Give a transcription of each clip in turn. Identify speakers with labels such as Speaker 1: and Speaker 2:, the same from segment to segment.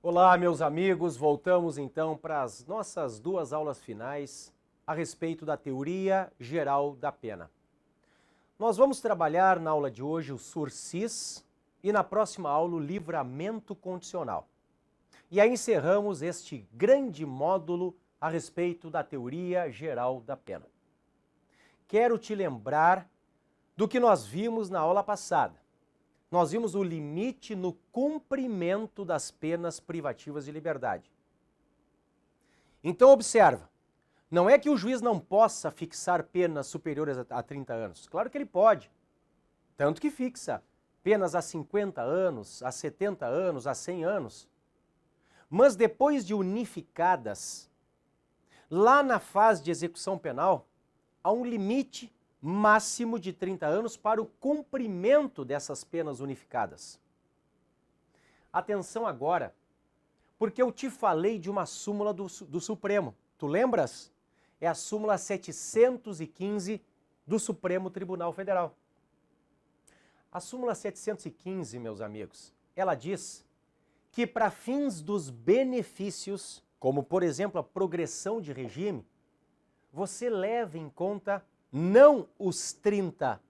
Speaker 1: Olá, meus amigos, voltamos então para as nossas duas aulas finais a respeito da teoria geral da pena. Nós vamos trabalhar na aula de hoje o sursis e na próxima aula o livramento condicional. E aí encerramos este grande módulo a respeito da teoria geral da pena. Quero te lembrar do que nós vimos na aula passada. Nós vimos o limite no cumprimento das penas privativas de liberdade. Então observa, não é que o juiz não possa fixar penas superiores a 30 anos. Claro que ele pode, tanto que fixa penas a 50 anos, a 70 anos, a 100 anos. Mas depois de unificadas, lá na fase de execução penal, há um limite máximo de 30 anos para o cumprimento dessas penas unificadas. Atenção agora, porque eu te falei de uma súmula do Supremo. Tu lembras? É a súmula 715 do Supremo Tribunal Federal. A súmula 715, meus amigos, ela diz que para fins dos benefícios, como por exemplo a progressão de regime, você leva em conta não os 30,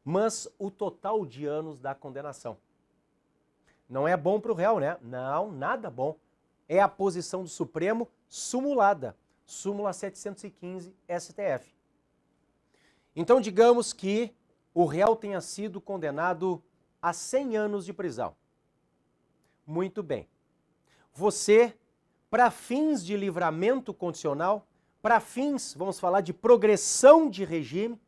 Speaker 1: mas o total de anos da condenação. Não é bom para o réu, né? Não, nada bom. É a posição do Supremo sumulada, súmula 715 STF. Então, digamos que o réu tenha sido condenado a 100 anos de prisão. Muito bem. Você, para fins de livramento condicional, para fins, vamos falar de progressão de regime,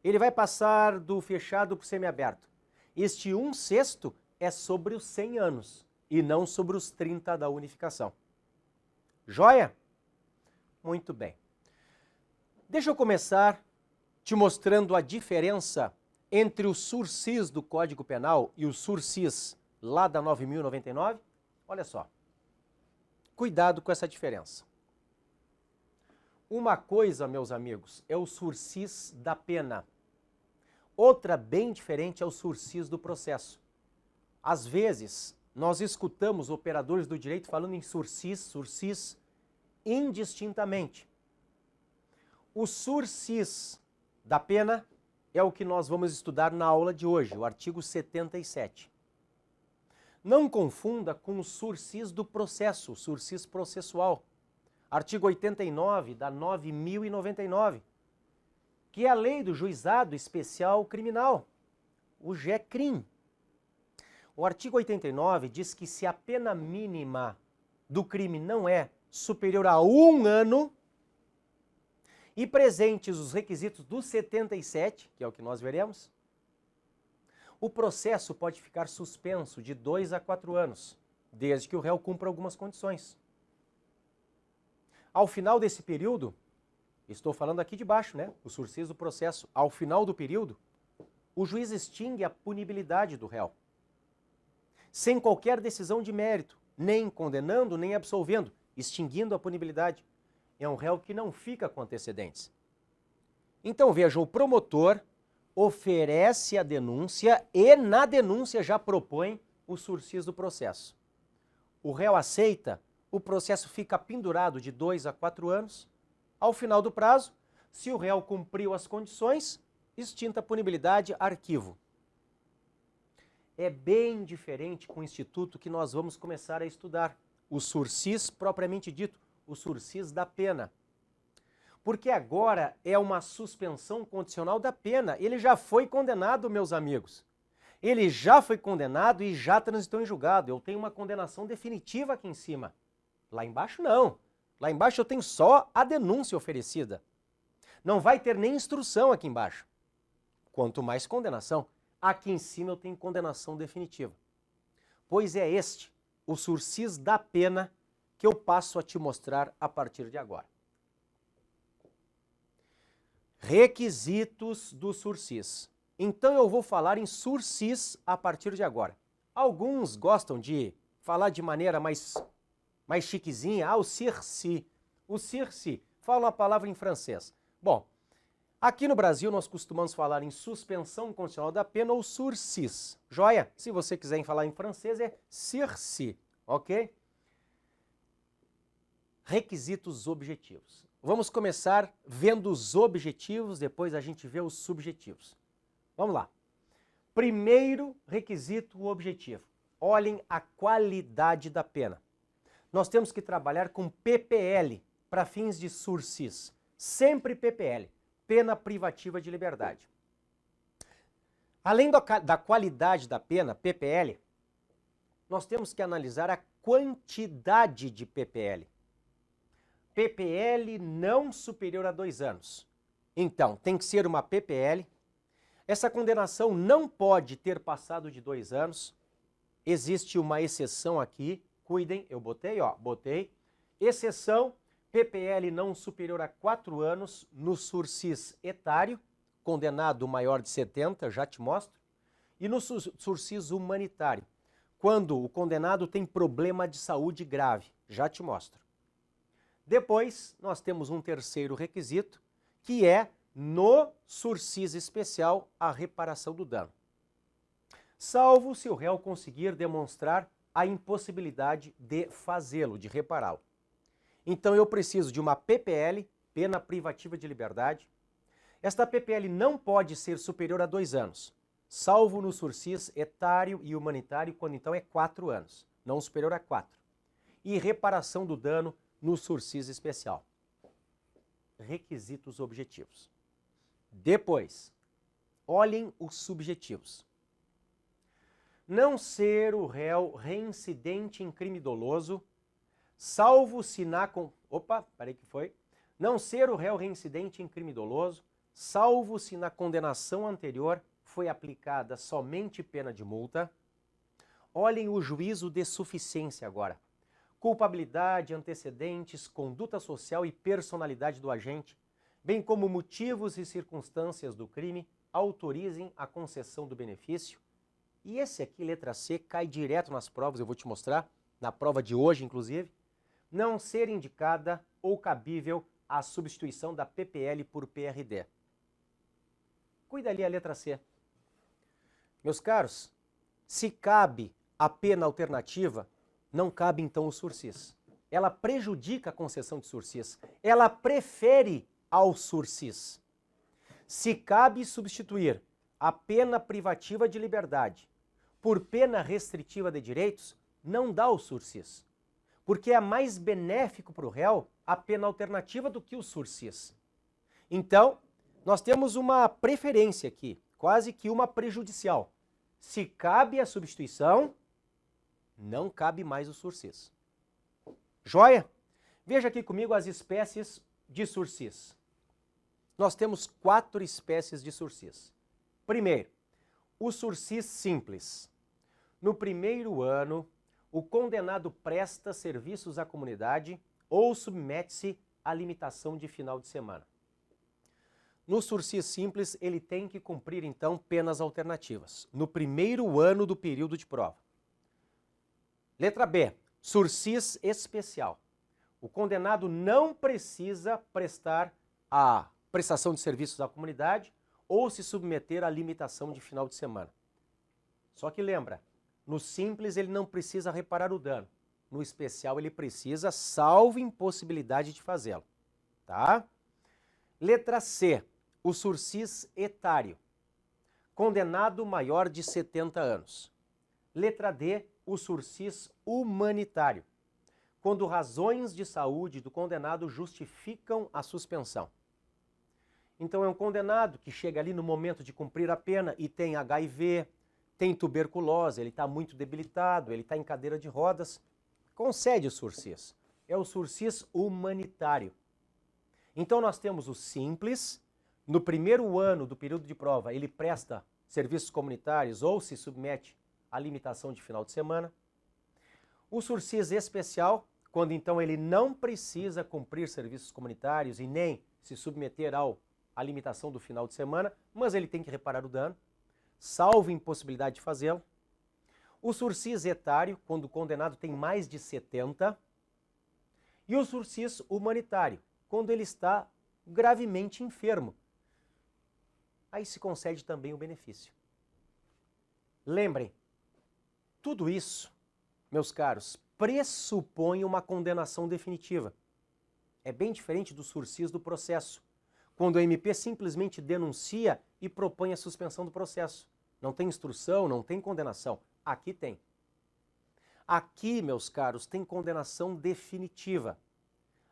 Speaker 1: ele vai passar do fechado para o semiaberto. Este 1/6 é sobre os 100 anos e não sobre os 30 da unificação. Joia? Muito bem. Deixa eu começar te mostrando a diferença entre o sursis do Código Penal e o sursis lá da 9.099. Olha só. Cuidado com essa diferença. Uma coisa, meus amigos, é o sursis da pena. Outra bem diferente é o sursis do processo. Às vezes, nós escutamos operadores do direito falando em sursis indistintamente. O sursis da pena é o que nós vamos estudar na aula de hoje, o artigo 77. Não confunda com o sursis do processo, o sursis processual. Artigo 89 da 9.099, que é a lei do juizado especial criminal, o GECRIM. O artigo 89 diz que se a pena mínima do crime não é superior a 1 ano e presentes os requisitos do 77, que é o que nós veremos, o processo pode ficar suspenso de 2 a 4 anos, desde que o réu cumpra algumas condições. Ao final desse período, estou falando aqui de baixo, né? O sursis do processo. Ao final do período, o juiz extingue a punibilidade do réu, sem qualquer decisão de mérito, nem condenando, nem absolvendo, extinguindo a punibilidade. É um réu que não fica com antecedentes. Então, veja, o promotor oferece a denúncia e na denúncia já propõe o sursis do processo. O réu aceita, o processo fica pendurado de 2 a 4 anos. Ao final do prazo, se o réu cumpriu as condições, extinta a punibilidade, arquivo. É bem diferente com o instituto que nós vamos começar a estudar, o sursis propriamente dito, o sursis da pena. Porque agora é uma suspensão condicional da pena. Ele já foi condenado, meus amigos. Ele já foi condenado e já transitou em julgado. Eu tenho uma condenação definitiva aqui em cima. Lá embaixo não. Lá embaixo eu tenho só a denúncia oferecida. Não vai ter nem instrução aqui embaixo. Quanto mais condenação. Aqui em cima eu tenho condenação definitiva. Pois é este, o sursis da pena, que eu passo a te mostrar a partir de agora. Requisitos do sursis. Então eu vou falar em sursis a partir de agora. Alguns gostam de falar de maneira mais chiquezinha, o sursis. O sursis, fala a palavra em francês. Bom, aqui no Brasil nós costumamos falar em suspensão condicional da pena ou sursis. Joia? Se você quiser falar em francês é sursis, ok? requisitos objetivos. Vamos começar vendo os objetivos, depois a gente vê os subjetivos. Vamos lá. Primeiro requisito objetivo. Olhem a qualidade da pena. Nós temos que trabalhar com PPL para fins de sursis. Sempre PPL, pena privativa de liberdade. Além da qualidade da pena, PPL, nós temos que analisar a quantidade de PPL. PPL não superior a 2 anos. Então, tem que ser uma PPL. Essa condenação não pode ter passado de 2 anos. Existe uma exceção aqui. Cuidem, eu botei. Exceção, PPL não superior a 4 anos no sursis etário, condenado maior de 70, já te mostro. E no sursis humanitário, quando o condenado tem problema de saúde grave, já te mostro. Depois, nós temos um terceiro requisito, que é, no sursis especial, a reparação do dano. Salvo se o réu conseguir demonstrar a impossibilidade de fazê-lo, de repará-lo. Então, eu preciso de uma PPL, pena privativa de liberdade. Esta PPL não pode ser superior a 2 anos, salvo no sursis etário e humanitário, quando então é 4 anos, não superior a 4. E reparação do dano no sursis especial. Requisitos objetivos. Depois, olhem os subjetivos. Não ser o réu reincidente em crime doloso, salvo se na... Não ser o réu reincidente em crime doloso, salvo se na condenação anterior foi aplicada somente pena de multa. Olhem o juízo de suficiência agora. Culpabilidade, antecedentes, conduta social e personalidade do agente, bem como motivos e circunstâncias do crime, autorizem a concessão do benefício. E esse aqui, letra C, cai direto nas provas, eu vou te mostrar, na prova de hoje, inclusive. Não ser indicada ou cabível a substituição da PPL por PRD. Cuida ali a letra C. Meus caros, se cabe a pena alternativa, não cabe então o sursis. Ela prejudica a concessão de sursis. Ela prefere ao sursis. Se cabe substituir a pena privativa de liberdade por pena restritiva de direitos, não dá o sursis. Porque é mais benéfico para o réu a pena alternativa do que o sursis. Então, nós temos uma preferência aqui, quase que uma prejudicial. Se cabe a substituição, não cabe mais o sursis. Joia? Veja aqui comigo as espécies de sursis. Nós temos 4 espécies de sursis. Primeiro, o sursis simples. No primeiro ano, o condenado presta serviços à comunidade ou submete-se à limitação de final de semana. No sursis simples, ele tem que cumprir, então, penas alternativas, no primeiro ano do período de prova. Letra B, sursis especial. O condenado não precisa prestar a prestação de serviços à comunidade ou se submeter à limitação de final de semana. Só que lembra, no simples ele não precisa reparar o dano. No especial ele precisa, salvo impossibilidade de fazê-lo. Tá? Letra C, o sursis etário. Condenado maior de 70 anos. Letra D, o sursis humanitário. Quando razões de saúde do condenado justificam a suspensão. Então é um condenado que chega ali no momento de cumprir a pena e tem HIV, tem tuberculose, ele está muito debilitado, ele está em cadeira de rodas, concede o sursis. É o sursis humanitário. Então nós temos o simples, no primeiro ano do período de prova ele presta serviços comunitários ou se submete à limitação de final de semana. O sursis especial, quando então ele não precisa cumprir serviços comunitários e nem se submeter à limitação do final de semana, mas ele tem que reparar o dano, salvo impossibilidade de fazê-lo. O sursis etário, quando o condenado tem mais de 70. E o sursis humanitário, quando ele está gravemente enfermo. Aí se concede também o benefício. Lembrem, tudo isso, meus caros, pressupõe uma condenação definitiva. É bem diferente do sursis do processo, quando o MP simplesmente denuncia e propõe a suspensão do processo. Não tem instrução, não tem condenação. Aqui tem. Aqui, meus caros, tem condenação definitiva.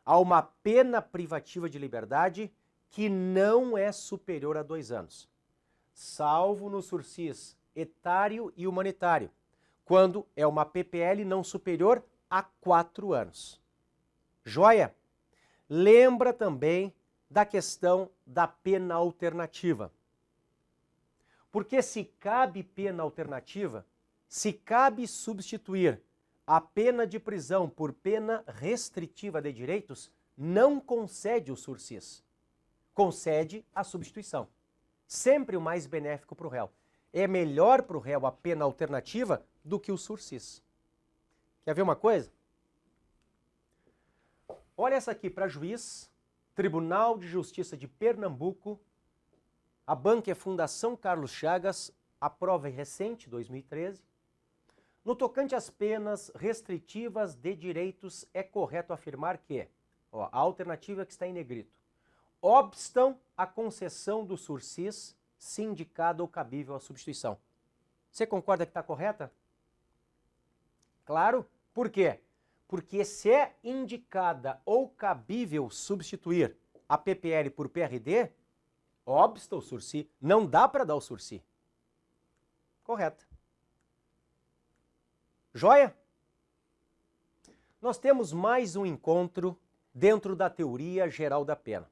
Speaker 1: Há uma pena privativa de liberdade que não é superior a 2 anos, salvo no sursis etário e humanitário, quando é uma PPL não superior a 4 anos. Joia? Lembra também da questão da pena alternativa. Porque se cabe pena alternativa, se cabe substituir a pena de prisão por pena restritiva de direitos, não concede o sursis. Concede a substituição. Sempre o mais benéfico para o réu. É melhor para o réu a pena alternativa do que o sursis. Quer ver uma coisa? Olha essa aqui para juiz, Tribunal de Justiça de Pernambuco. A banca é Fundação Carlos Chagas, a prova é recente, 2013. No tocante às penas restritivas de direitos, é correto afirmar que, a alternativa que está em negrito, obstam a concessão do sursis, se indicada ou cabível a substituição. Você concorda que está correta? Claro. Por quê? Porque se é indicada ou cabível substituir a PPL por PRD, obsta o sursi. Não dá para dar o sursi. Correto. Joia? Nós temos mais um encontro dentro da teoria geral da pena.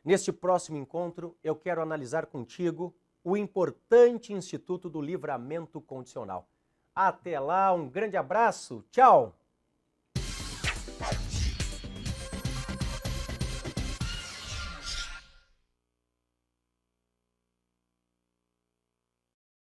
Speaker 1: Neste próximo encontro, eu quero analisar contigo o importante Instituto do Livramento Condicional. Até lá, um grande abraço, tchau!